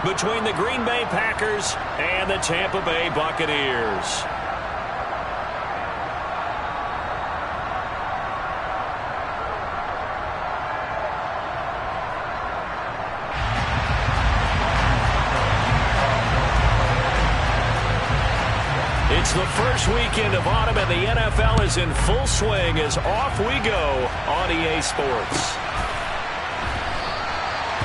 Between the Green Bay Packers and the Tampa Bay Buccaneers. It's the first weekend of autumn, and the NFL is in full swing as off we go on EA Sports.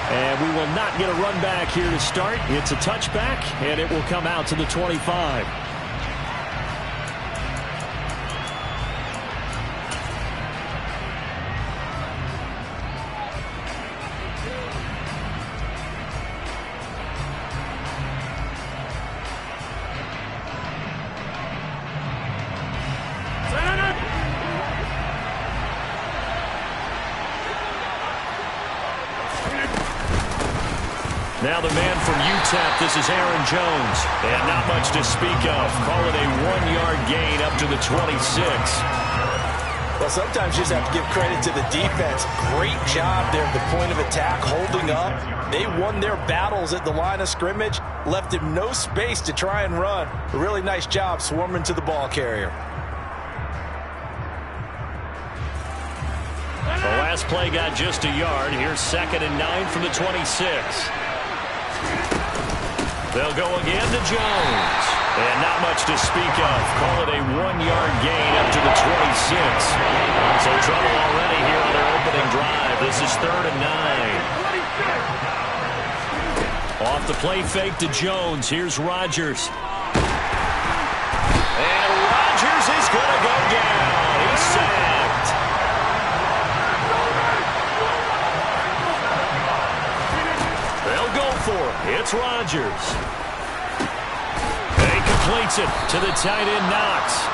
And we will not get a run back here to start. It's a touchback, and it will come out to the 25. Now the man from UTEP, this is Aaron Jones. And not much to speak of. Call it a 1-yard gain up to the 26. Well, sometimes you just have to give credit to the defense. Great job there at the point of attack, holding up. They won their battles at the line of scrimmage, left him no space to try and run. A really nice job swarming to the ball carrier. The last play got just a yard. Here's 2nd and 9 from the 26. They'll go again to Jones. And not much to speak of. Call it a 1-yard gain up to the 26. So trouble already here on their opening drive. This is 3rd and 9. Off the play fake to Jones. Here's Rodgers. And Rodgers is going to go down. He's sacked. They'll go for it. It's Rodgers. Completes it to the tight end, Knox.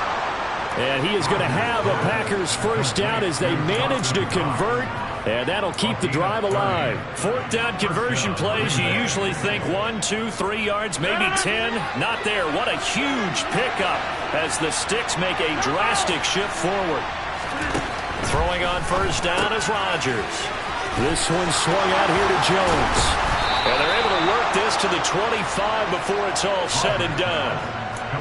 And he is going to have a Packers first down as they manage to convert, and that'll keep the drive alive. 4th down conversion plays, you usually think 1, 2, 3 yards, maybe 10. Not there. What a huge pickup as the Sticks make a drastic shift forward. Throwing on first down is Rodgers. This one swung out here to Jones. And they're able to work this to the 25 before it's all said and done.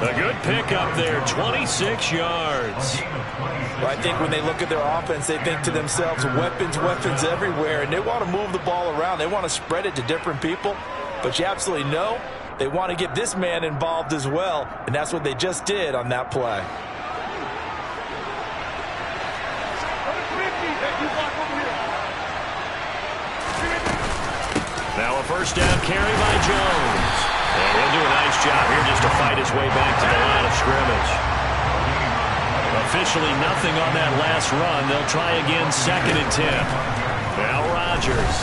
A good pickup there, 26 yards. Well, I think when they look at their offense, they think to themselves, weapons, weapons everywhere, and they want to move the ball around. They want to spread it to different people, but you absolutely know they want to get this man involved as well, and that's what they just did on that play. Now a first down carry by Jones. And he'll do a nice job here just to fight his way back to the line of scrimmage. Officially nothing on that last run. They'll try again 2nd and 10. Now Rodgers.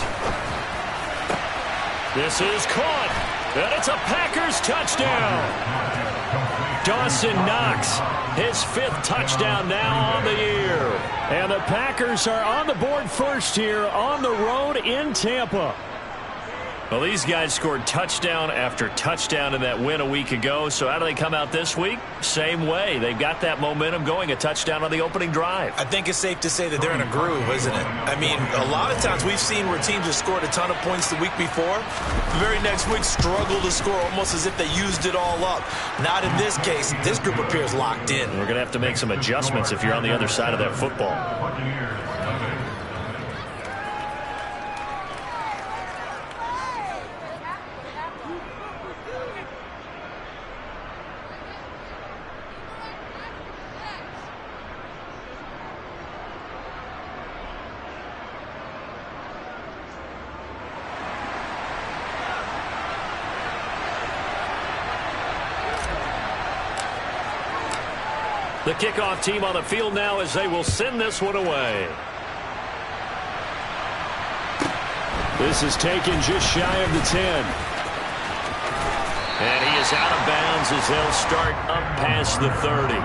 This is caught. And it's a Packers touchdown. Dawson Knox, his 5th touchdown now on the year. And the Packers are on the board first here on the road in Tampa. Well, these guys scored touchdown after touchdown in that win a week ago. So how do they come out this week? Same way. They've got that momentum going, a touchdown on the opening drive. I think it's safe to say that they're in a groove, isn't it? I mean, a lot of times we've seen where teams have scored a ton of points the week before. The very next week struggle to score almost as if they used it all up. Not in this case. This group appears locked in. We're going to have to make some adjustments if you're on the other side of that football. The kickoff team on the field now as they will send this one away. This is taken just shy of the 10. And he is out of bounds as they'll start up past the 30.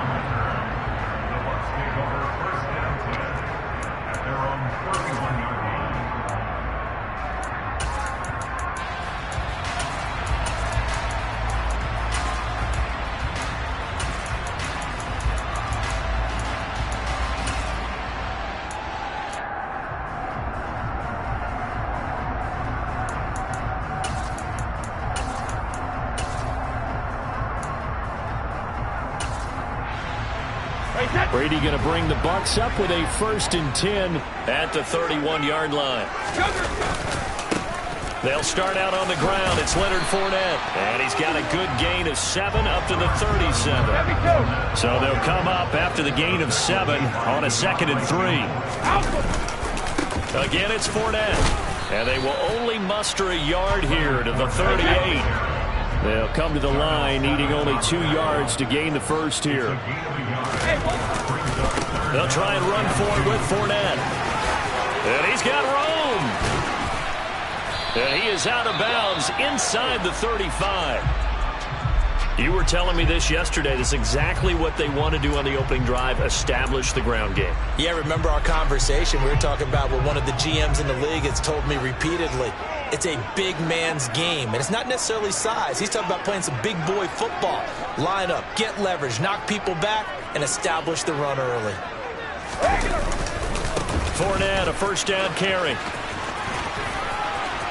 Brady going to bring the Bucs up with a 1st and 10 at the 31-yard line. They'll start out on the ground. It's Leonard Fournette. And he's got a good gain of 7 up to the 37. So they'll come up after the gain of 7 on a 2nd and 3. Again, it's Fournette. And they will only muster a yard here to the 38. They'll come to the line needing only 2 yards to gain the first here. They'll try and run for it with Fournette. And he's got room. And he is out of bounds inside the 35. You were telling me this yesterday. This is exactly what they want to do on the opening drive, establish the ground game. Yeah, remember our conversation. We were talking about what one of the GMs in the league has told me repeatedly. It's a big man's game, and it's not necessarily size. He's talking about playing some big boy football. Line up, get leverage, knock people back, and establish the run early. Fournette, a 1st down carry.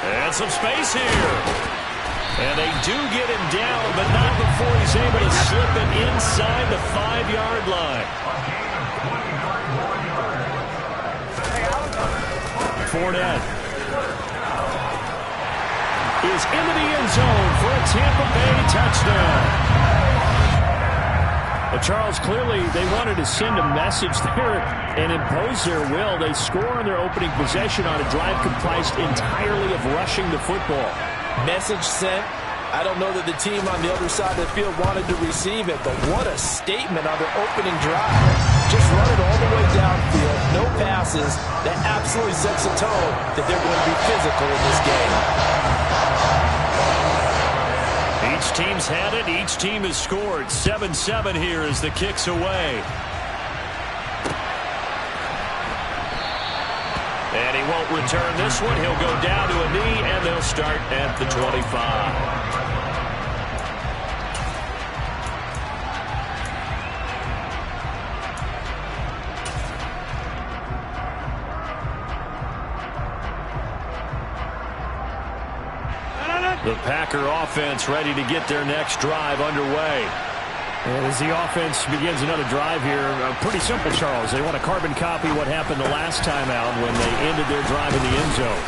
And some space here. And they do get him down, but not before he's able to slip it inside the 5-yard line. Fournette is into the end zone for a Tampa Bay touchdown. Well, Charles, clearly they wanted to send a message there and impose their will. They score on their opening possession on a drive comprised entirely of rushing the football. Message sent. I don't know that the team on the other side of the field wanted to receive it, but what a statement on their opening drive. Just run it all the way downfield, no passes. That absolutely sets a tone that they're going to be physical in this game. Each team's had it. Each team has scored. 7-7 here as the kick's away. And he won't return this one. He'll go down to a knee, and they'll start at the 25. The Packer offense ready to get their next drive underway. And as the offense begins another drive here, pretty simple, Charles. They want to carbon copy what happened the last time out when they ended their drive in the end zone.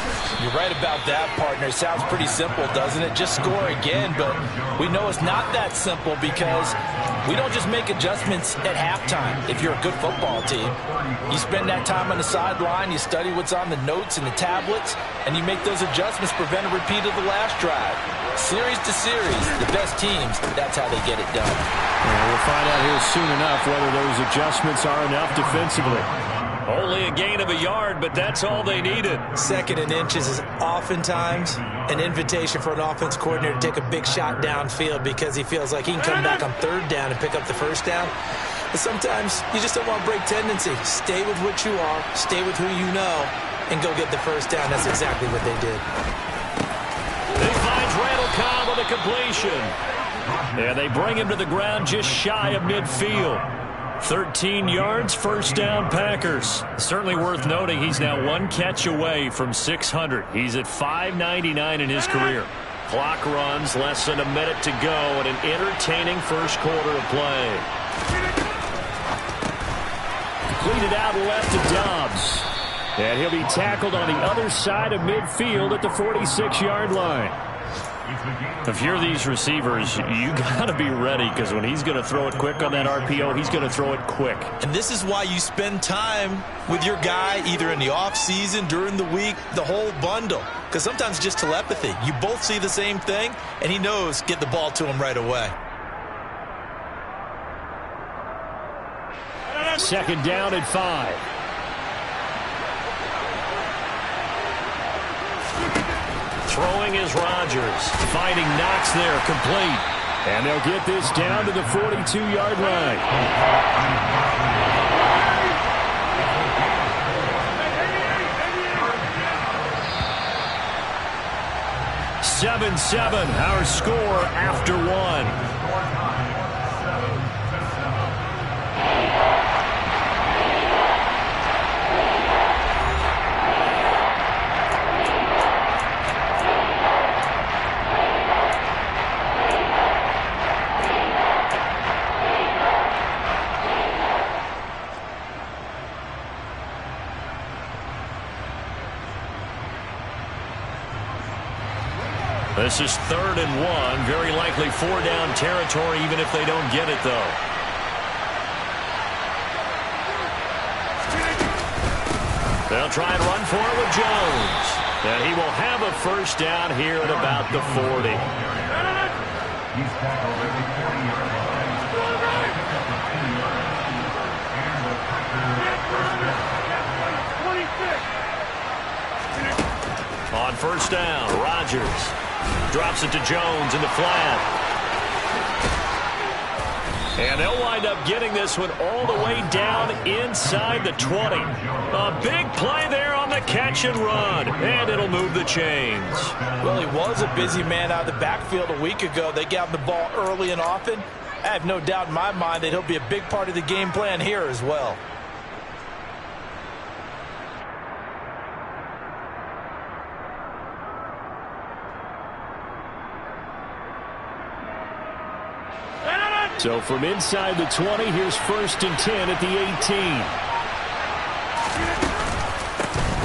You're right about that, partner. Sounds pretty simple, doesn't it? Just score again, but we know it's not that simple because we don't just make adjustments at halftime. If you're a good football team, you spend that time on the sideline, you study what's on the notes and the tablets, and you make those adjustments, prevent a repeat of the last drive. Series to series, the best teams, that's how they get it done. And we'll find out here soon enough whether those adjustments are enough defensively. Only a gain of a yard, but that's all they needed. 2nd and inches is oftentimes an invitation for an offense coordinator to take a big shot downfield because he feels like he can come back on 3rd down and pick up the 1st down. But sometimes you just don't want to break tendency. Stay with what you are, stay with who you know, and go get the 1st down. That's exactly what they did. He finds Randall Cobb with a completion. And they bring him to the ground just shy of midfield. 13 yards, 1st down Packers. Certainly worth noting he's now 1 catch away from 600. He's at 599 in his career. Clock runs, less than a minute to go, and an entertaining first quarter of play. Completed out left to Dobbs. And he'll be tackled on the other side of midfield at the 46-yard line. If you're these receivers, you got to be ready because when he's going to throw it quick on that RPO, he's going to throw it quick. And this is why you spend time with your guy either in the offseason, during the week, the whole bundle. Because sometimes it's just telepathy. You both see the same thing, and he knows get the ball to him right away. 2nd down and 5. Throwing is Rodgers. Finding Knox there, complete. And they'll get this down to the 42-yard line. 7-7, our score after 1. This is 3rd and 1. Very likely 4-down territory, even if they don't get it, though. They'll try and run for it with Jones. And he will have a 1st down here at about the 40. On 1st down, Rodgers drops it to Jones in the flat. And they'll wind up getting this one all the way down inside the 20. A big play there on the catch and run. And it'll move the chains. Well, he was a busy man out of the backfield a week ago. They got the ball early and often. I have no doubt in my mind that he'll be a big part of the game plan here as well. So from inside the 20, here's 1st and 10 at the 18.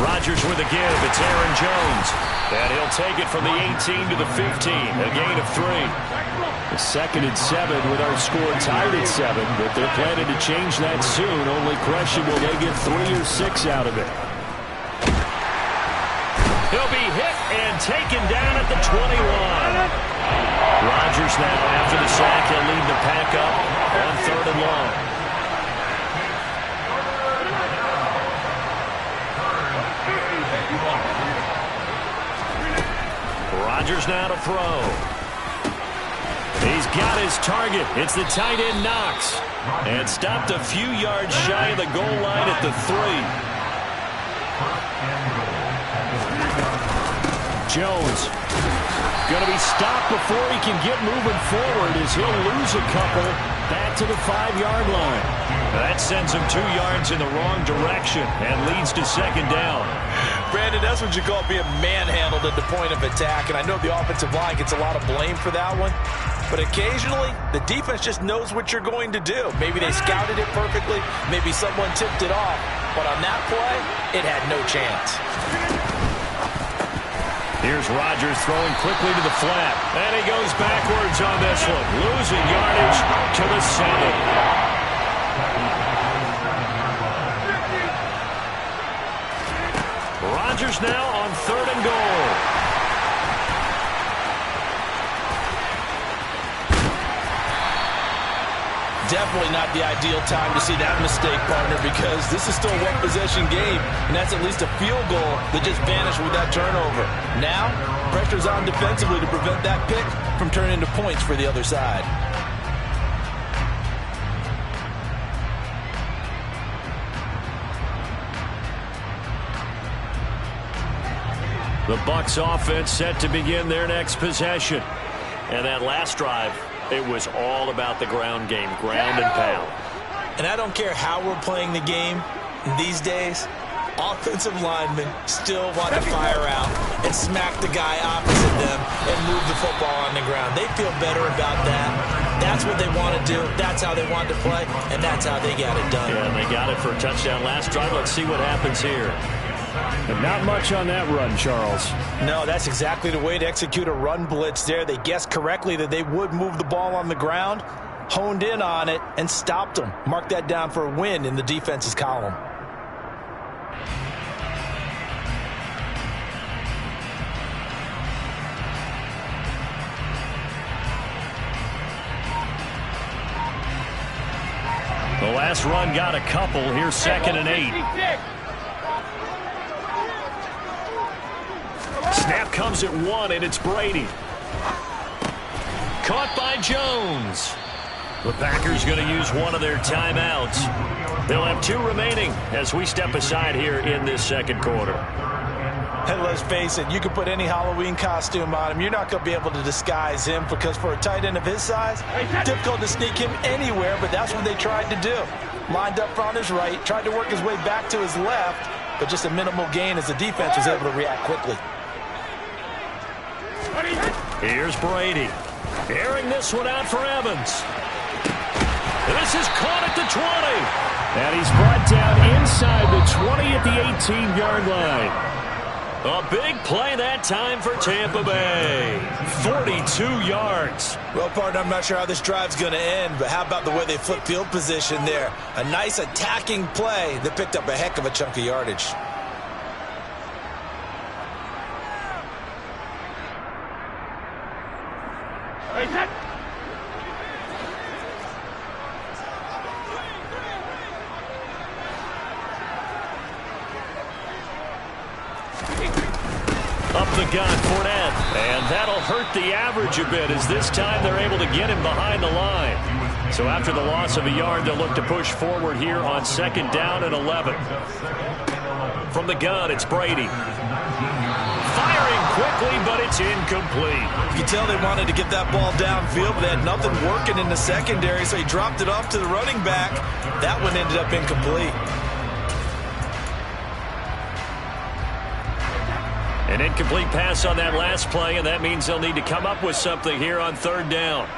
Rodgers with a give. It's Aaron Jones. And he'll take it from the 18 to the 15. A gain of 3. The 2nd and 7 with our score tied at 7. But they're planning to change that soon. Only question, will they get 3 or 6 out of it? He'll be hit and taken down at the 21. Rodgers now, after the sack, he'll lead the pack up on 3rd and long. Rodgers now to throw. He's got his target. It's the tight end Knox. And stopped a few yards shy of the goal line at the 3. Jones going to be stopped before he can get moving forward as he'll lose a couple back to the 5-yard line. That sends him 2 yards in the wrong direction and leads to 2nd down. Brandon, that's what you call being manhandled at the point of attack, and I know the offensive line gets a lot of blame for that one, but occasionally the defense just knows what you're going to do. Maybe they scouted it perfectly, maybe someone tipped it off, but on that play, it had no chance. Here's Rodgers throwing quickly to the flat. And he goes backwards on this one. Losing yardage to the 7. Rodgers now on 3rd and goal. Definitely not the ideal time to see that mistake, partner, because this is still a one-possession game, and that's at least a field goal that just vanished with that turnover. Now, pressure's on defensively to prevent that pick from turning into points for the other side. The Bucs offense set to begin their next possession. And that last drive, it was all about the ground game, ground and pound. And I don't care how we're playing the game these days, offensive linemen still want to fire out and smack the guy opposite them and move the football on the ground. They feel better about that. That's what they want to do. That's how they want to play, and that's how they got it done. Yeah, and they got it for a touchdown last drive. Let's see what happens here. And not much on that run, Charles. No, that's exactly the way to execute a run blitz there. They guessed correctly that they would move the ball on the ground, honed in on it, and stopped them. Mark that down for a win in the defense's column. The last run got a couple. Here's 2nd and 8. Snap comes at 1, and it's Brady. Caught by Jones. The Packers going to use one of their timeouts. They'll have 2 remaining as we step aside here in this 2nd quarter. And let's face it, you can put any Halloween costume on him. You're not going to be able to disguise him because for a tight end of his size, difficult to sneak him anywhere, but that's what they tried to do. Lined up on his right, tried to work his way back to his left, but just a minimal gain as the defense was able to react quickly. Here's Brady. Airing this one out for Evans. This is caught at the 20. And he's brought down inside the 20 at the 18-yard line. A big play that time for Tampa Bay. 42 yards. Well, partner, I'm not sure how this drive's going to end, but how about the way they flip field position there? A nice attacking play that picked up a heck of a chunk of yardage. Up the gun, Fournette. And that'll hurt the average a bit as this time they're able to get him behind the line. So after the loss of a yard, they'll look to push forward here on 2nd down and 11. From the gun, it's Brady. Firing quickly, but it's incomplete. You can tell they wanted to get that ball downfield, but they had nothing working in the secondary, so he dropped it off to the running back. That one ended up incomplete. An incomplete pass on that last play, and that means they'll need to come up with something here on 3rd down.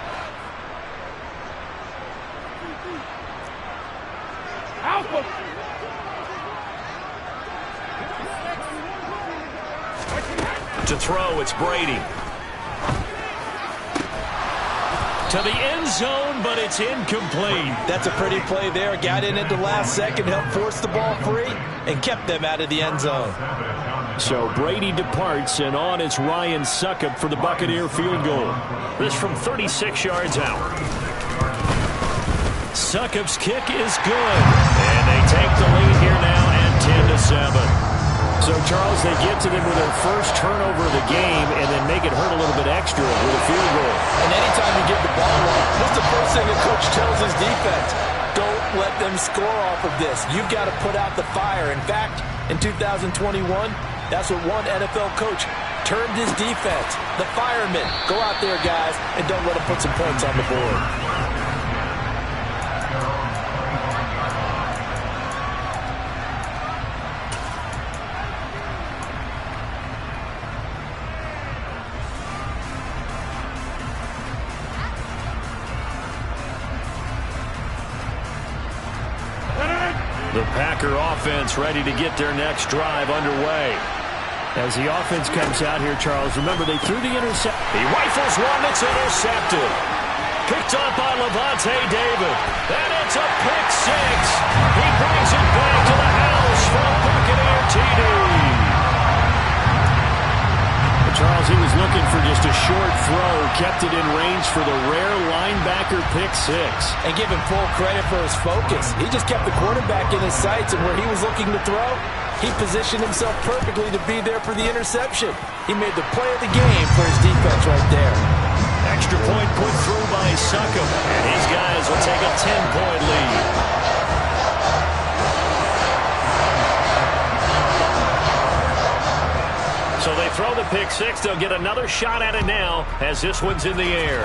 To throw, it's Brady. To the end zone, but it's incomplete. That's a pretty play there. Got in at the last second, helped force the ball free, and kept them out of the end zone. So Brady departs, and on it's Ryan Succop for the Buccaneer field goal. This from 36 yards out. Succop's kick is good. And they take the lead here now at 10-7. So, Charles, they get to them with their first turnover of the game and then make it hurt a little bit extra with a field goal. And anytime you give the ball up, what's the first thing a coach tells his defense? Don't let them score off of this. You've got to put out the fire. In fact, in 2021, that's what one NFL coach termed his defense. The firemen. Go out there, guys, and don't let them put some points on the board. The Packer offense ready to get their next drive underway. As the offense comes out here, Charles, remember they threw the intercept. He rifles one that's intercepted. Picked up by Levante David. And it's a pick six. He brings it back to the house for a Buccaneer TD. Charles, he was looking for just a short throw, kept it in range for the rare linebacker pick six. And give him full credit for his focus. He just kept the quarterback in his sights, and where he was looking to throw, he positioned himself perfectly to be there for the interception. He made the play of the game for his defense right there. Extra point put through by Succop, and his guys will take a 10-point lead. So they throw the pick six. They'll get another shot at it now as this one's in the air.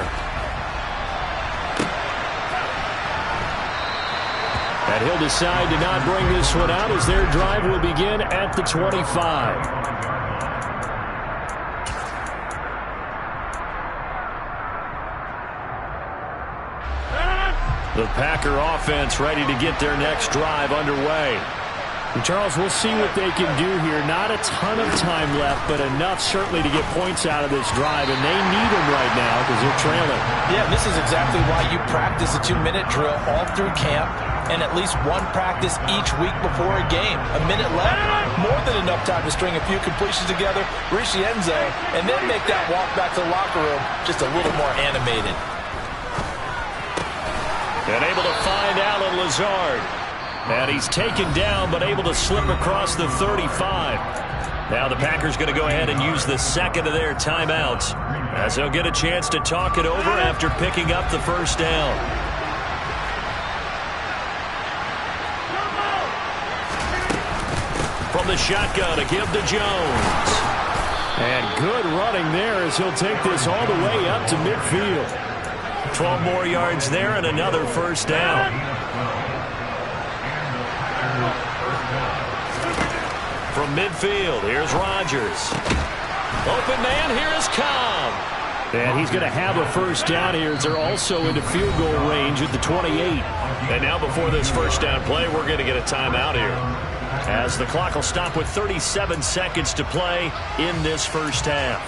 And he'll decide to not bring this one out as their drive will begin at the 25. The Packer offense ready to get their next drive underway. And Charles, we'll see what they can do here. Not a ton of time left, but enough certainly to get points out of this drive, and they need them right now because they're trailing. Yeah, this is exactly why you practice a 2-minute drill all through camp and at least one practice each week before a game. A minute left, more than enough time to string a few completions together, reach the end zone, and then make that walk back to the locker room just a little more animated. And able to find Allen Lazard. And he's taken down, but able to slip across the 35. Now the Packers going to go ahead and use the second of their timeouts as they'll get a chance to talk it over after picking up the first down. From the shotgun, a give to Jones. And good running there as he'll take this all the way up to midfield. 12 more yards there and another first down. From midfield, here's Rodgers. Open man, here is Cobb. And he's going to have a first down here as they're also into field goal range at the 28. And now before this first down play, we're going to get a timeout here. as the clock will stop with 37 seconds to play in this first half.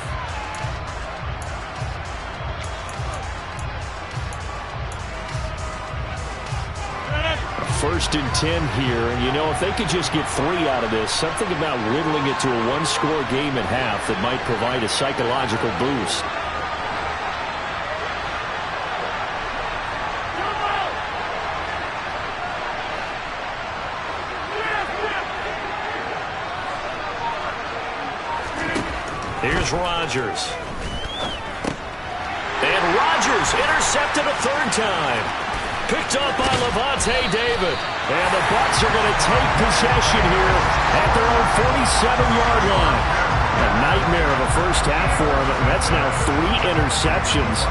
First and 10 here, and you know, if they could just get 3 out of this, something about whittling it to a one-score game at half that might provide a psychological boost. Here's Rodgers. And Rodgers intercepted a third time. Picked up by Levante David. And the Bucs are going to take possession here at their own 47-yard line. A nightmare of a first half for him. That's now 3 interceptions.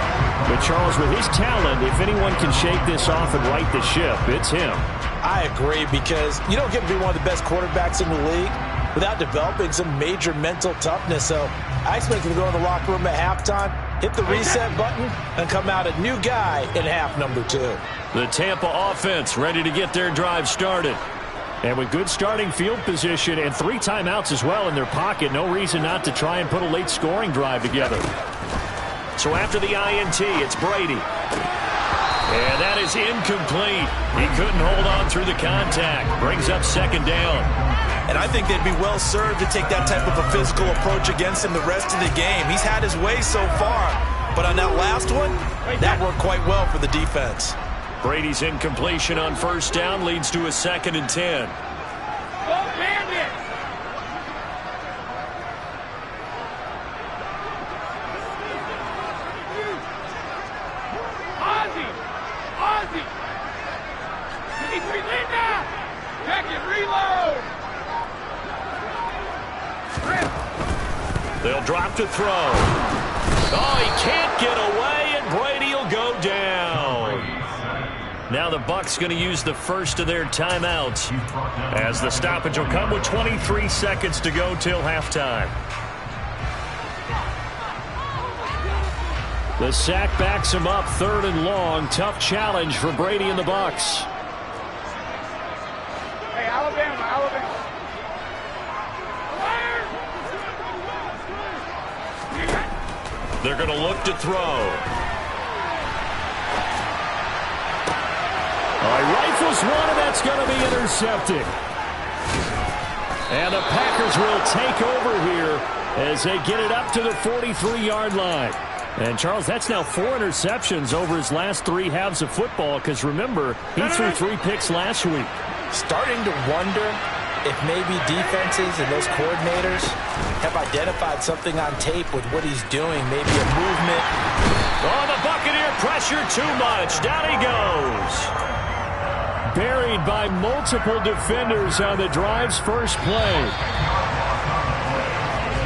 But Charles, with his talent, if anyone can shake this off and right the ship, it's him. I agree, because you don't get to be one of the best quarterbacks in the league without developing some major mental toughness. So I expect him to go in the locker room at halftime, hit the reset button, and come out a new guy in half number 2. The Tampa offense ready to get their drive started. And with good starting field position and 3 timeouts as well in their pocket, no reason not to try and put a late scoring drive together. So after the INT, it's Brady. And that is incomplete. He couldn't hold on through the contact. Brings up second down. And I think they'd be well served to take that type of a physical approach against him the rest of the game. He's had his way so far. But on that last one, that worked quite well for the defense. Brady's incompletion on first down leads to a 2nd and 10. They'll drop to throw. Oh, he can't get away, and Brady will go down. Now the Bucs going to use the first of their timeouts, as the stoppage will come with 23 seconds to go till halftime. The sack backs him up, 3rd and long. Tough challenge for Brady and the Bucs. Hey, Alabama. They're going to look to throw. He rifles one, and that's going to be intercepted. And the Packers will take over here as they get it up to the 43-yard line. And, Charles, that's now 4 interceptions over his last 3 halves of football, because, remember, he threw 3 picks last week. Starting to wonder if maybe defenses and those coordinators have identified something on tape with what he's doing, maybe a movement. Oh, the Buccaneer pressure too much. Down he goes. Buried by multiple defenders on the drive's first play.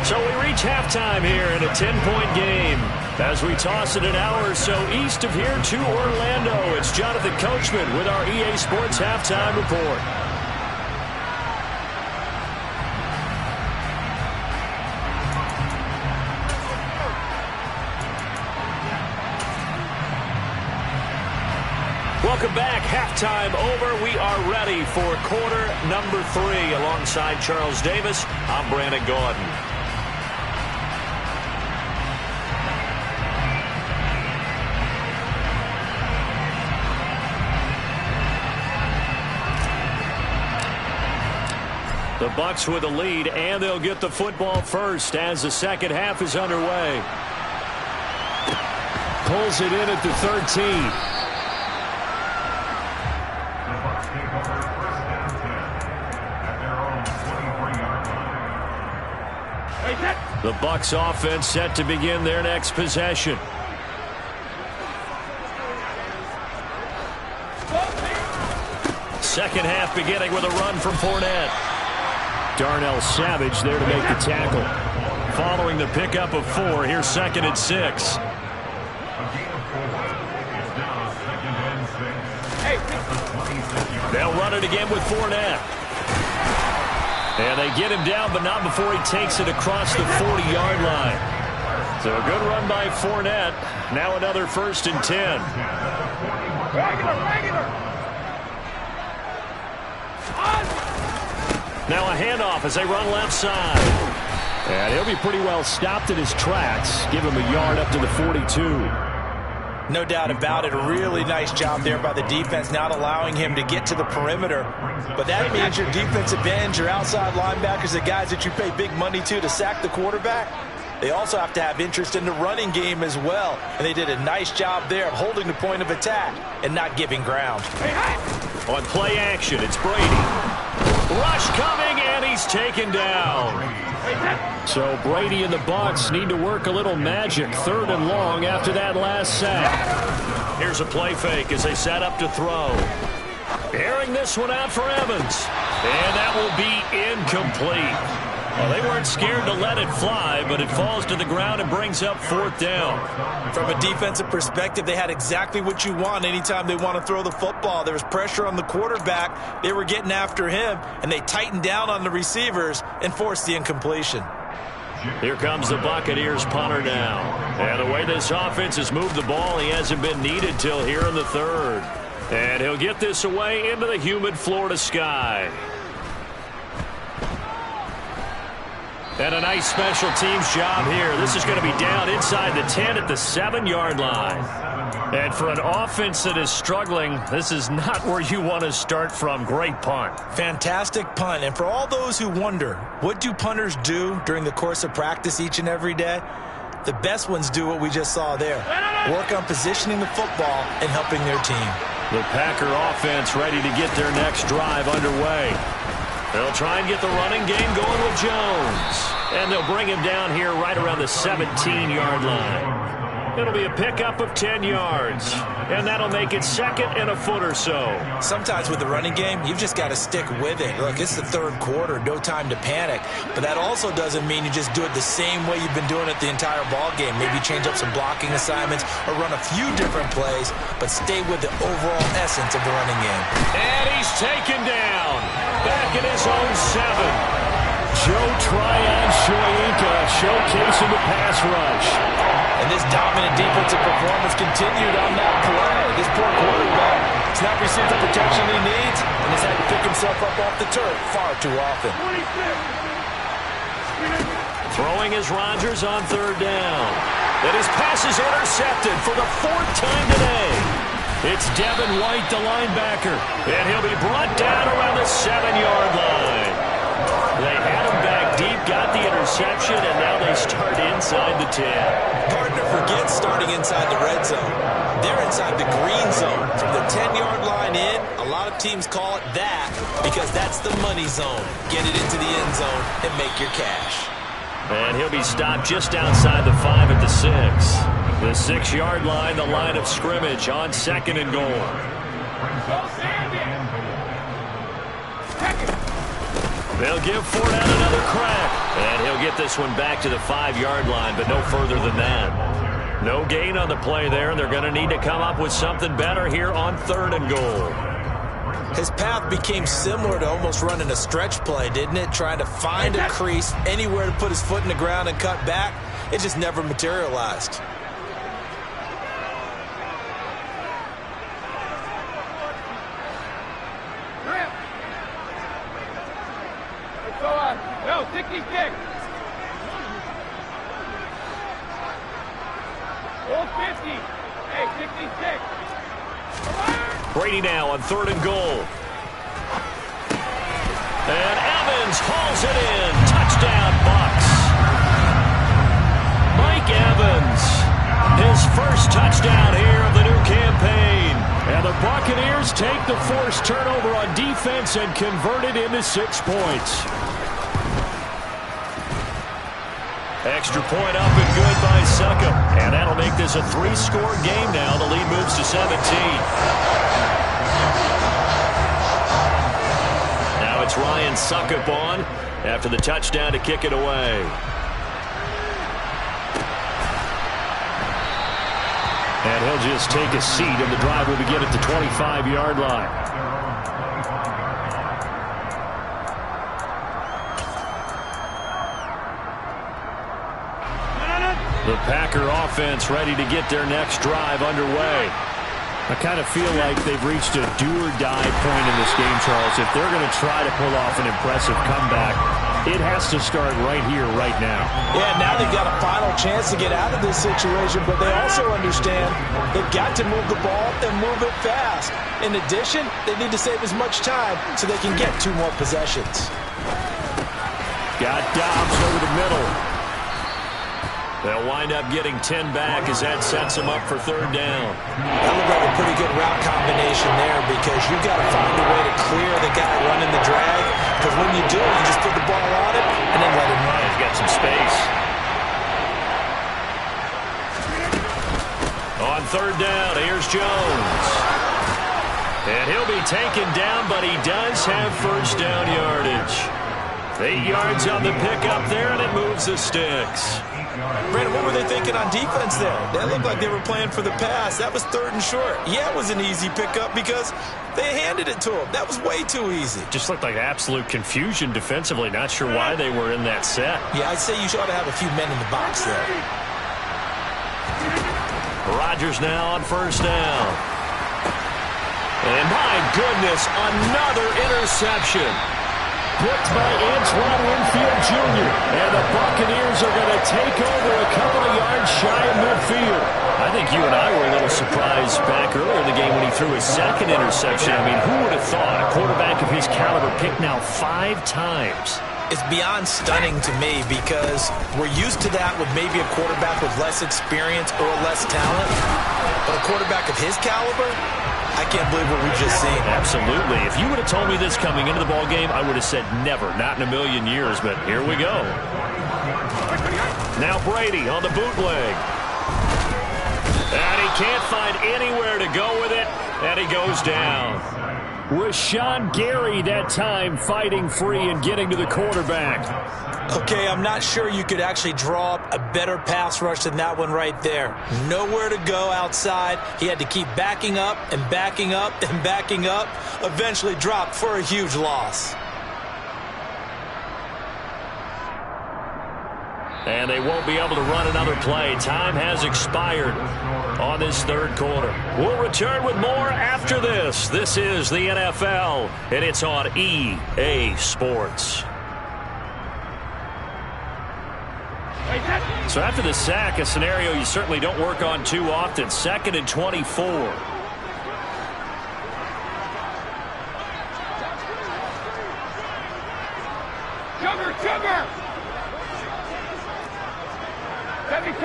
So we reach halftime here in a 10-point game. As we toss it an hour or so east of here to Orlando, it's Jonathan Coachman with our EA Sports Halftime Report. Welcome back. Halftime over. We are ready for quarter number 3. Alongside Charles Davis, I'm Brandon Gordon. The Bucs with a lead, and they'll get the football first as the second half is underway. Pulls it in at the 13. The Bucs offense set to begin their next possession. Second half beginning with a run from Fournette. Darnell Savage there to make the tackle. Following the pickup of 4, here's 2nd and 6. They'll run it again with Fournette. And they get him down, but not before he takes it across the 40-yard line. So a good run by Fournette. Now another 1st and 10. Now a handoff as they run left side. And he'll be pretty well stopped in his tracks. Give him a yard up to the 42. No doubt about it. A really nice job there by the defense, not allowing him to get to the perimeter. But that means your defensive ends, your outside linebackers, the guys that you pay big money to sack the quarterback, they also have to have interest in the running game as well. And they did a nice job there of holding the point of attack and not giving ground. On play action, it's Brady. Rush coming, and he's taken down. So Brady and the Bucs need to work a little magic. 3rd and long after that last sack. Here's a play fake as they set up to throw. Airing this one out for Evans. And that will be incomplete. Well, they weren't scared to let it fly, but it falls to the ground and brings up 4th down. From a defensive perspective, they had exactly what you want anytime they want to throw the football. There was pressure on the quarterback. They were getting after him, and they tightened down on the receivers and forced the incompletion. Here comes the Buccaneers punter now. And the way this offense has moved the ball, he hasn't been needed till here in the 3rd. And he'll get this away into the humid Florida sky. And a nice special teams job here. This is going to be down inside the 10 at the 7-yard line. And for an offense that is struggling, this is not where you want to start from. Great punt. Fantastic punt. And for all those who wonder, what do punters do during the course of practice each and every day? The best ones do what we just saw there. Work on positioning the football and helping their team. The Packer offense ready to get their next drive underway. They'll try and get the running game going with Jones. And they'll bring him down here right around the 17-yard line. It'll be a pickup of 10 yards. And that'll make it 2nd and a foot or so. Sometimes with the running game, you've just got to stick with it. Look, it's the 3rd quarter, no time to panic. But that also doesn't mean you just do it the same way you've been doing it the entire ball game. Maybe change up some blocking assignments or run a few different plays, but stay with the overall essence of the running game. And he's taken down. Back in his own 7. Joe Tryon Shoyinka showcasing the pass rush. And this dominant defensive performance continued on that play. This poor quarterback has not received the protection he needs and has had to pick himself up off the turf far too often. Throwing is Rodgers on 3rd down. And his pass is intercepted for the 4th time today. It's Devin White, the linebacker. And he'll be brought down around the 7-yard line. They had him back deep, got the interception, and now they start inside the 10. Partner forgets starting inside the red zone. They're inside the green zone. From the 10-yard line in, a lot of teams call it that because that's the money zone. Get it into the end zone and make your cash. And he'll be stopped just outside the 5 at the 6. The 6-yard line, the line of scrimmage on 2nd and goal. They'll give Fournette another crack. And he'll get this one back to the 5-yard line, but no further than that. No gain on the play there, and they're going to need to come up with something better here on 3rd and goal. His path became similar to almost running a stretch play, didn't it? Trying to find a crease, anywhere to put his foot in the ground and cut back. It just never materialized. No, 66. Old 50. Hey, 66. Brady now on 3rd and goal. And Evans hauls it in. Touchdown, Bucs. Mike Evans, his first touchdown here of the new campaign. And the Buccaneers take the forced turnover on defense and convert it into 6 points. Extra point up and good by Succop. And that'll make this a 3-score game now. The lead moves to 17. Now it's Ryan Succop on after the touchdown to kick it away. And he'll just take a seat, and the drive will begin at the 25-yard line. The Packer offense ready to get their next drive underway. I kind of feel like they've reached a do-or-die point in this game, Charles. If they're going to try to pull off an impressive comeback, it has to start right here, right now. Yeah, now they've got a final chance to get out of this situation, but they also understand they've got to move the ball and move it fast. In addition, they need to save as much time so they can get 2 more possessions. Got Dobbs over the middle. They'll wind up getting 10 back as that sets them up for 3rd down. That looked like a pretty good route combination there because you've got to find a way to clear the guy running the drag. Because when you do, you just put the ball on it and then let him run. He's got some space. On 3rd down, here's Jones. And he'll be taken down, but he does have 1st down yardage. 8 yards on the pickup there, and it moves the sticks. Brandon, what were they thinking on defense there? That looked like they were playing for the pass. That was 3rd and short. Yeah, it was an easy pickup because they handed it to him. That was way too easy. Just looked like absolute confusion defensively. Not sure why they were in that set. Yeah, I'd say you ought to have a few men in the box there. Rodgers now on 1st down. And my goodness, another interception. Picked by Antoine Winfield Jr. And the Buccaneers are going to take over a couple of yards shy of midfield. I think you and I were a little surprised back earlier in the game when he threw his 2nd interception. I mean, who would have thought a quarterback of his caliber picked now 5 times? It's beyond stunning to me because we're used to that with maybe a quarterback with less experience or less talent. But a quarterback of his caliber, I can't believe what we've just seen. Absolutely. If you would have told me this coming into the ball game, I would have said never, not in a million years, but here we go. Now Brady on the bootleg. And he can't find anywhere to go with it, and he goes down. Rashawn Gary that time fighting free and getting to the quarterback. Okay, I'm not sure you could actually draw up a better pass rush than that one right there. Nowhere to go outside. He had to keep backing up and backing up and backing up. Eventually dropped for a huge loss. And they won't be able to run another play. Time has expired on this 3rd quarter. We'll return with more after this. This is the NFL, and it's on EA Sports. So after the sack, a scenario you certainly don't work on too often. 2nd and 24. Sugar! 72!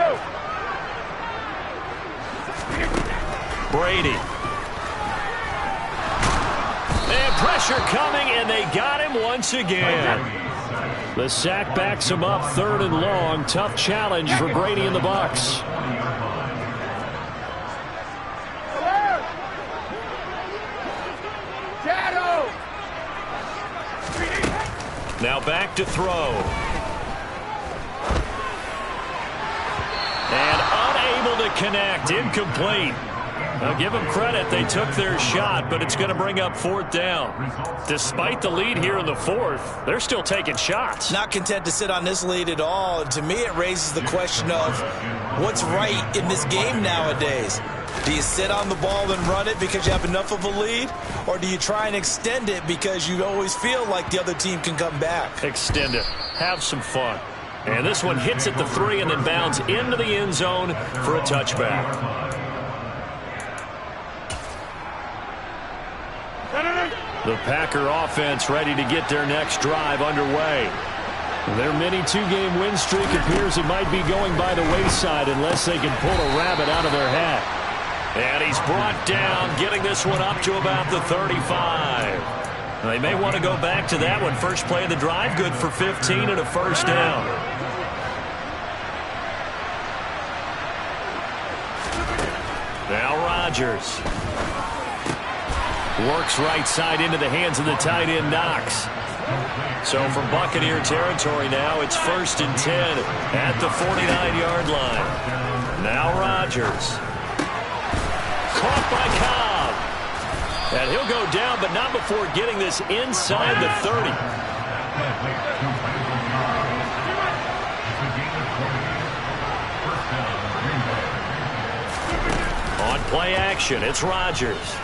Brady. And pressure coming, and they got him once again. The sack backs him up 3rd and long. Tough challenge for Brady and the Bucs. Shadow! Now back to throw. And unable to connect. Incomplete. Now give them credit. They took their shot, but it's going to bring up 4th down. Despite the lead here in the 4th, they're still taking shots. Not content to sit on this lead at all. And to me, it raises the question of what's right in this game nowadays. Do you sit on the ball and run it because you have enough of a lead? Or do you try and extend it because you always feel like the other team can come back? Extend it. Have some fun. And this one hits at the 3 and then bounds into the end zone for a touchback. The Packer offense ready to get their next drive underway. Their mini 2-game win streak appears it might be going by the wayside unless they can pull a rabbit out of their hat. And he's brought down, getting this one up to about the 35. They may want to go back to that one. First play of the drive, good for 15 and a 1st down. Now Rodgers. Works right side into the hands of the tight end Knox. So from Buccaneer territory now, it's 1st and 10 at the 49-yard line. Now Rodgers. Caught by Cobb. And he'll go down, but not before getting this inside the 30. On play action, it's Rodgers.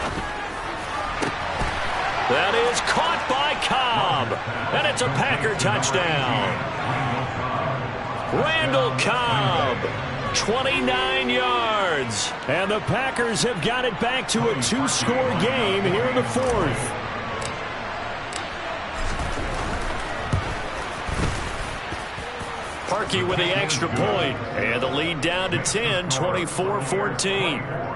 That is caught by Cobb. And it's a Packer touchdown. Randall Cobb, 29 yards. And the Packers have got it back to a 2-score game here in the fourth. Parkey with the extra point. And the lead down to 10, 24-14.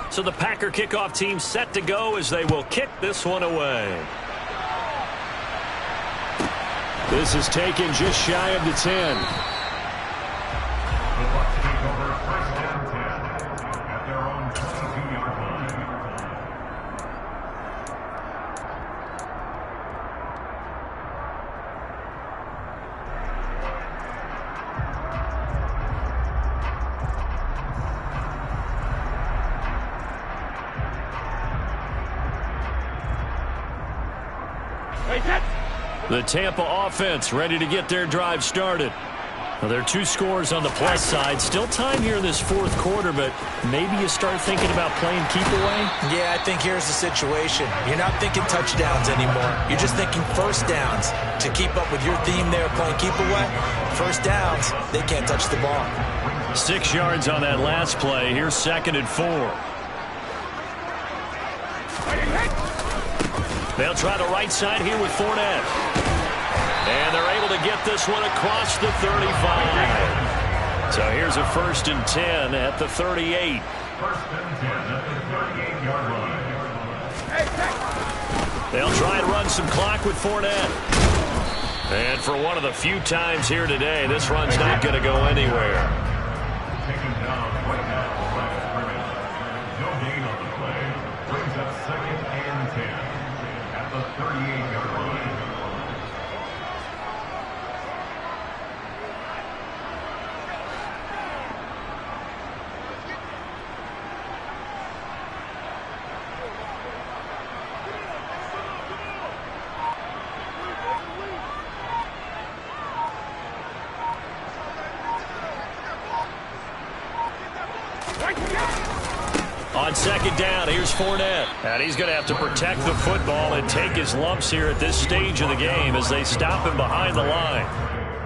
So the Packer kickoff team set to go as they will kick this one away. This is taken just shy of the 10. The Tampa offense ready to get their drive started. Now, there are 2 scores on the plus side. Still time here in this fourth quarter, but maybe you start thinking about playing keep away? Yeah, I think here's the situation. You're not thinking touchdowns anymore. You're just thinking first downs. To keep up with your theme there, playing keep away, first downs, they can't touch the ball. 6 yards on that last play. Here's 2nd and 4. They'll try the right side here with Fournette. And they're able to get this one across the 35. So here's a 1st and 10 at the 38. 1st and 10 at the 38-yard line. They'll try and run some clock with Fournette. And for one of the few times here today, this run's not going to go anywhere. Taken down right now. No gain on the play. Brings up 2nd and 10 at the 38-yard line. On 2nd down, here's Fournette. And he's going to have to protect the football and take his lumps here at this stage of the game as they stop him behind the line.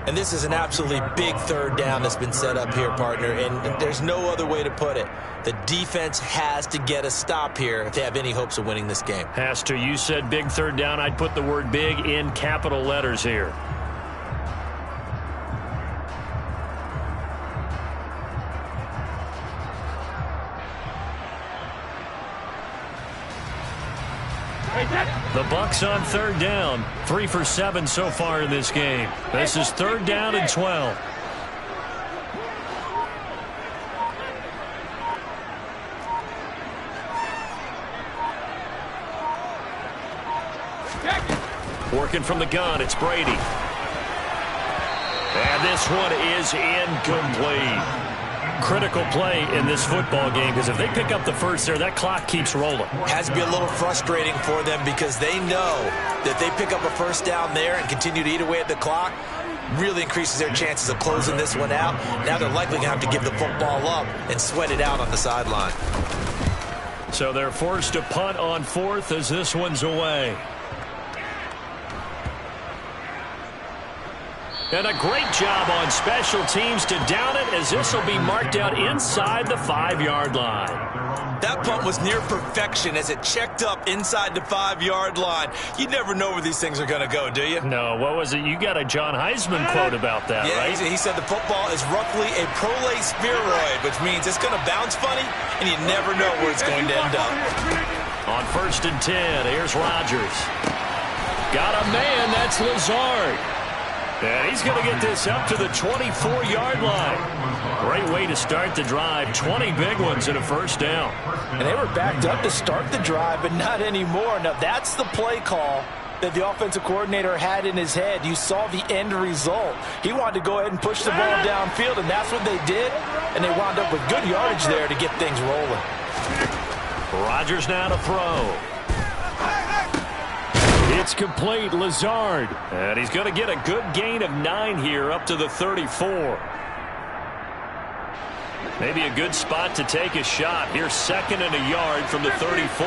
And this is an absolutely big 3rd down that's been set up here, partner, and there's no other way to put it. The defense has to get a stop here if they have any hopes of winning this game. Has to. You said big 3rd down. I'd put the word big in capital letters here. The Bucs on 3rd down. 3 for 7 so far in this game. This is 3rd down and 12. Working from the gun, it's Brady. And this one is incomplete. Critical play in this football game because if they pick up the first there, that clock keeps rolling. Has to be a little frustrating for them because they know that they pick up a 1st down there and continue to eat away at the clock, really increases their chances of closing this one out. Now they're likely going to have to give the football up and sweat it out on the sideline. So they're forced to punt on 4th as this one's away. And a great job on special teams to down it as this will be marked out inside the 5-yard line. That punt was near perfection as it checked up inside the 5-yard line. You never know where these things are going to go, do you? No, what was it? You got a John Heisman quote about that, yeah, right? He said the football is roughly a prolate spheroid, which means it's going to bounce funny, and you never know where it's going to end up. On 1st and 10, here's Rodgers. Got a man, that's Lazard. And he's going to get this up to the 24-yard line. Great way to start the drive. 20 big ones and a 1st down. And they were backed up to start the drive, but not anymore. Now, that's the play call that the offensive coordinator had in his head. You saw the end result. He wanted to go ahead and push the ball downfield, and that's what they did. And they wound up with good yardage there to get things rolling. Rodgers now to throw. It's complete. Lazard. And he's going to get a good gain of 9 here up to the 34. Maybe a good spot to take a shot. Here's 2nd and a yard from the 34.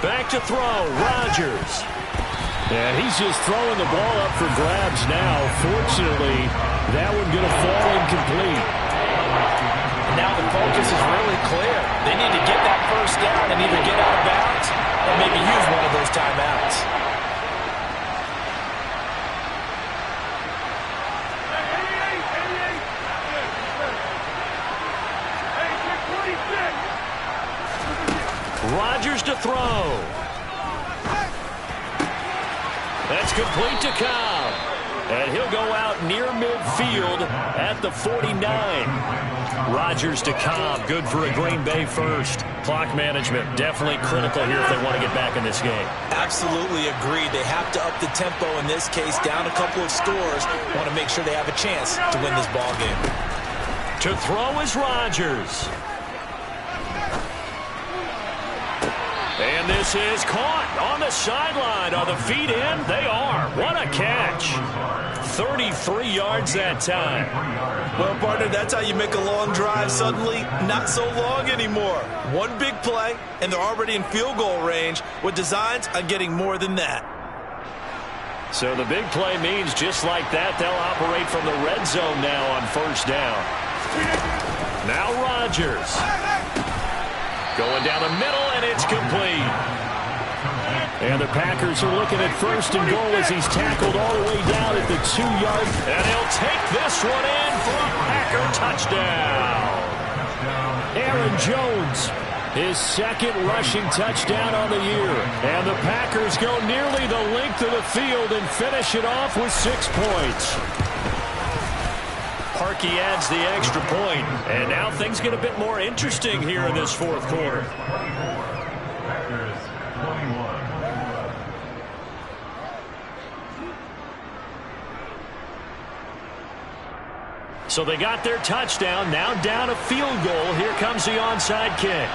Back to throw. Rodgers. And he's just throwing the ball up for grabs now. Fortunately, that one going to fall incomplete. Now the focus is really clear. They need to get that first down and either get out of bounds or maybe use one of those timeouts. Rodgers to throw. That's complete to Cobb. And he'll go out near midfield at the 49. Rodgers to Cobb, good for a Green Bay first. Clock management, definitely critical here if they want to get back in this game. Absolutely agreed. They have to up the tempo in this case, down a couple of scores. Want to make sure they have a chance to win this ball game. To throw is Rodgers. And this is caught on the sideline. Are the feet in? They are. What a catch. 33 yards that time. Well, partner, that's how you make a long drive suddenly not so long anymore. One big play, and they're already in field goal range with designs on getting more than that. So the big play means just like that, they'll operate from the red zone now on first down. Now Rodgers. Going down the middle, and it's complete. And the Packers are looking at 1st and goal as he's tackled all the way down at the 2-yard. And he'll take this one in for a Packer touchdown. Aaron Jones, his 2nd rushing touchdown on the year. And the Packers go nearly the length of the field and finish it off with 6 points. Parkey adds the extra point, and now things get a bit more interesting here in this 4th quarter. So they got their touchdown, now down a field goal. Here comes the onside kick.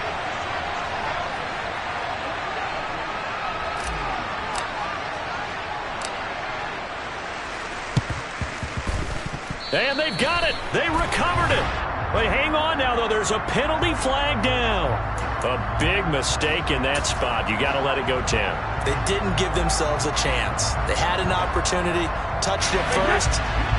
And they've got it. They recovered it. But hang on now, though. There's a penalty flag down. A big mistake in that spot. You got to let it go, Tim. They didn't give themselves a chance. They had an opportunity, touched it first.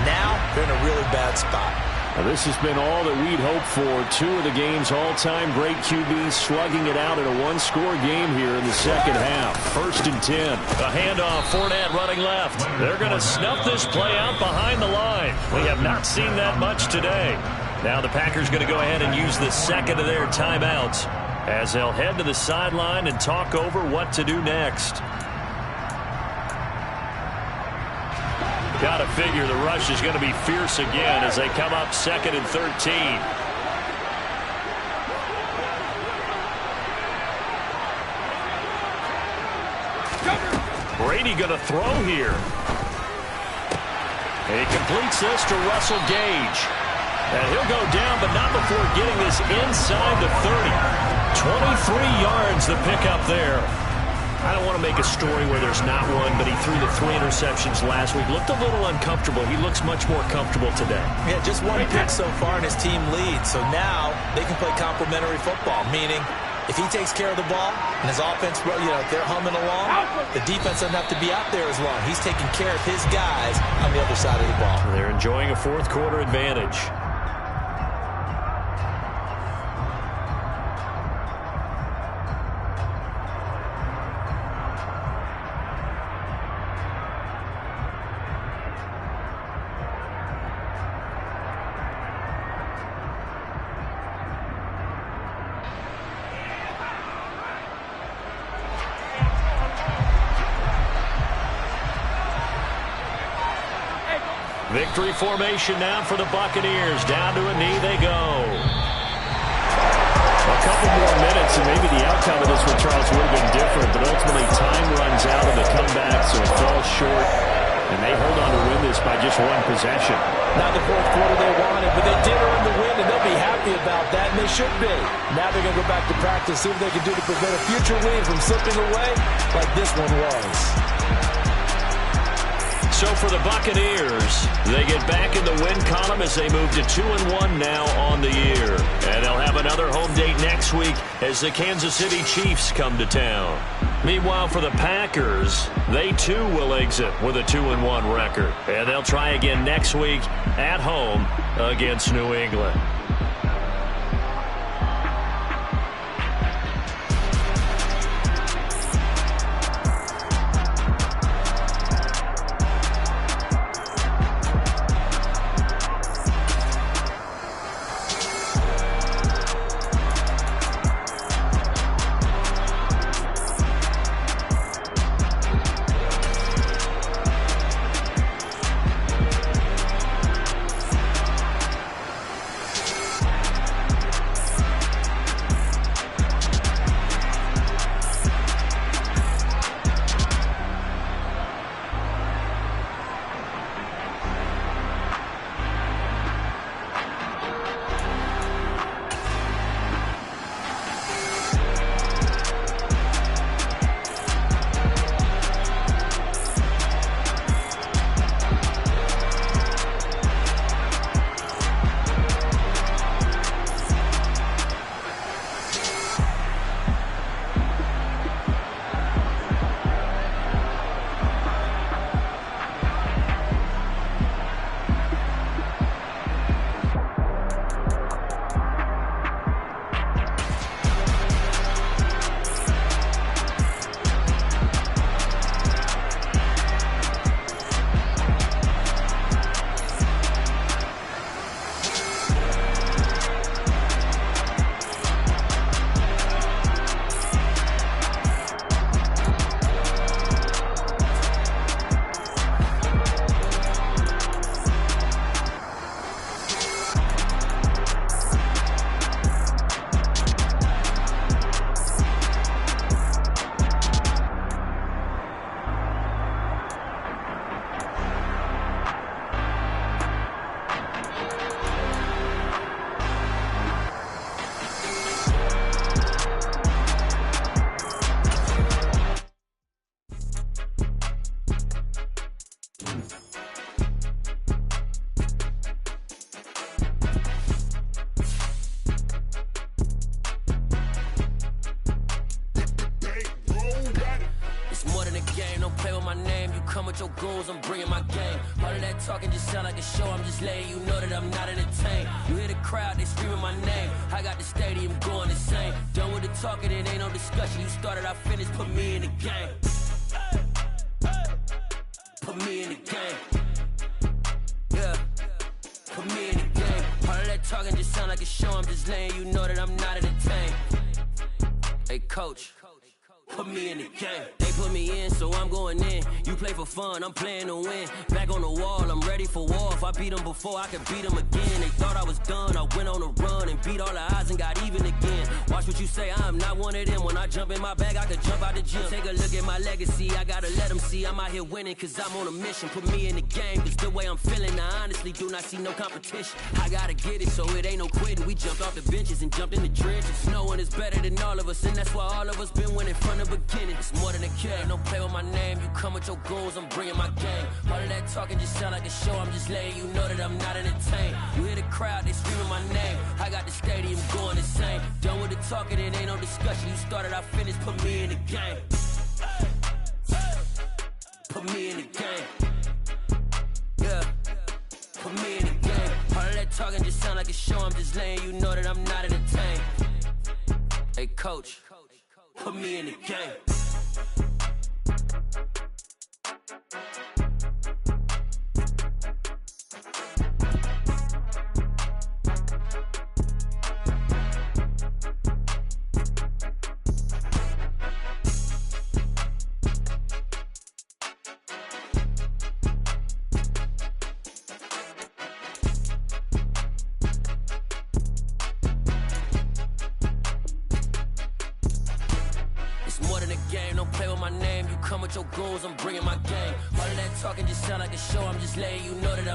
Now they're in a really bad spot. Now, this has been all that we'd hoped for. 2 of the game's all-time great QBs slugging it out in a one-score game here in the second half. 1st and 10. A handoff, Fournette running left. They're going to snuff this play out behind the line. We have not seen that much today. Now the Packers going to go ahead and use the 2nd of their timeouts as they'll head to the sideline and talk over what to do next. Got to figure the rush is going to be fierce again as they come up 2nd and 13. Brady going to throw here. He completes this to Russell Gage. And he'll go down, but not before getting this inside the 30. 23 yards the pickup there. I don't want to make a story where there's not one, but he threw the 3 interceptions last week. Looked a little uncomfortable. He looks much more comfortable today. Yeah, just 1 pick so far and his team leads. So now they can play complementary football, meaning if he takes care of the ball and his offense, if they're humming along, the defense doesn't have to be out there as long. He's taking care of his guys on the other side of the ball. They're enjoying a 4th quarter advantage. Victory formation now for the Buccaneers. Down to a knee they go. A couple more minutes and maybe the outcome of this one, Charles, would have been different. But ultimately time runs out on the comeback, so it falls short. and they hold on to win this by just one possession. Not the fourth quarter they wanted, but they did earn the win, and they'll be happy about that, and they should be. Now they're going to go back to practice, see what they can do to prevent a future win from slipping away like this one was. So for the Buccaneers, they get back in the win column as they move to 2-1 now on the year. And they'll have another home date next week as the Kansas City Chiefs come to town. Meanwhile, for the Packers, they too will exit with a 2-1 record. And they'll try again next week at home against New England. come with your goons, I'm bringing my gang. All of that talking just sound like a show, I'm just letting you know that I'm not entertained. You hear the crowd, they screaming my name. I got the stadium going insane. Done with the talking, it ain't no discussion. You started, I finished, put me in the game. Put me in the game. Yeah, put me in the game. All of that talking just sound like a show, I'm just letting you know that I'm not entertained. Hey, coach. Put me in the game. They put me in, so I'm going in. You play for fun, I'm playing to win. Back on the wall, I'm ready for war. If I beat them before, I could beat them again. They thought I was done, I went on a run and beat all the odds and got even again. Watch what you say, I'm not one of them. When I jump in my bag, I could jump out the gym. Take a look at my legacy, I gotta let them see I'm out here winning, cause I'm on a mission. Put me in the game, cause the way I'm feeling, I honestly do not see no competition. I gotta get it, so it ain't no quitting. We jumped off the benches and jumped in the trenches. No one is better than all of us, and that's why all of us been winning from the beginning. It's more than a kill, don't play with my name. You come with your goons, I'm bringing my game. All of that talking just sound like a show, I'm just letting you know that I'm not entertained. You hear the crowd, they screaming my name. I got the stadium going insane. Done with the talking, it ain't no discussion. You started, I finished, put me in the game. Put me in the game. Yeah, put me in the game. All of that talking just sound like a show, I'm just letting you know that I'm not entertained. Hey, coach. Put me in the game. More than a game. Don't play with my name. You come with your goons, I'm bringing my gang. All of that talking just sound like a show. I'm just letting you know that I'm